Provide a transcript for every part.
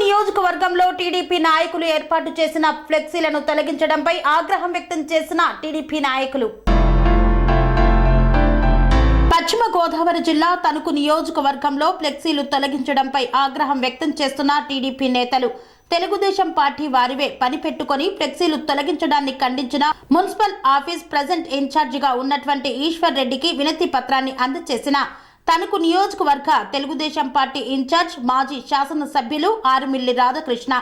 నియోజకవర్గంలో టీడీపీ నాయకులు ఏర్పాటు చేసిన ఫ్లెక్సీలను తొలగించడంపై ఆగ్రహం వ్యక్తం చేసిన టీడీపీ నాయకులు. పశ్చిమ గోదావరి జిల్లా తణుకు నియోజకవర్గంలో ఫ్లెక్సీలు తొలగించడంపై ఆగ్రహం వ్యక్తం చేస్తున్న టీడీపీ నేతలు తెలుగుదేశం పార్టీ వారివే పని పెట్టుకుని ఫ్లెక్సీలు తొలగించడాన్ని ఖండించిన మున్సిపల్ ఆఫీస్ ప్రెజెంట్ ఇన్ఛార్జిగా ఉన్నటువంటి ఈశ్వర్ రెడ్డికి వినతి పత్రాన్ని అందజేసిన తణుకు నియోజకవర్గ తెలుగుదేశం పార్టీ ఇన్ఛార్జ్ మాజీ శాసనసభ్యులు ఆరుమిల్లి రాధాకృష్ణ.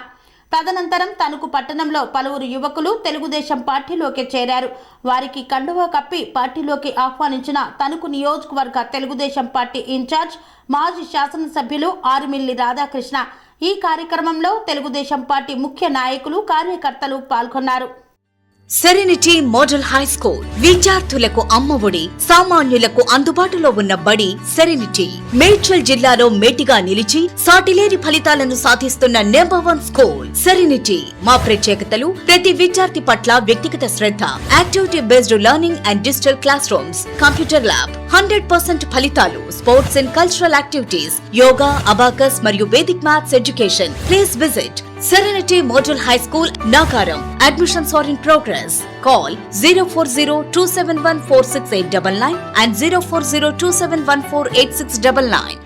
తదనంతరం తణుకు పట్టణంలో పలువురు యువకులు తెలుగుదేశం పార్టీలోకి చేరారు. వారికి కండువా కప్పి పార్టీలోకి ఆహ్వానించిన తణుకు నియోజకవర్గ తెలుగుదేశం పార్టీ ఇన్ఛార్జ్ మాజీ శాసనసభ్యులు ఆరుమిల్లి రాధాకృష్ణ. ఈ కార్యక్రమంలో తెలుగుదేశం పార్టీ ముఖ్య నాయకులు, కార్యకర్తలు పాల్గొన్నారు. సెరెనిటీ మోడల్ హై స్కూల్ విద్యార్థులకు అమ్మఒడి, సామాన్యులకు అందుబాటులో ఉన్న బడి సెరెనిటీ. మేడ్చల్ జిల్లాలో మేటిగా నిలిచి సాటిలేని ఫలితాలను సాధిస్తున్న నంబర్ 1 స్కూల్ సెరెనిటీ. మా ప్రత్యేకతలు ప్రతి విద్యార్థి పట్ల వ్యక్తిగత శ్రద్ధ, activity based learning and digital classrooms, computer lab, 100% ఫలితాలు, sports and cultural activities, yoga, abacus మరియు Vedic maths education. Please visit Serenity Model High School, Nagaram. Admissions are in progress. Call 040-271-46899 and 040-271-48699.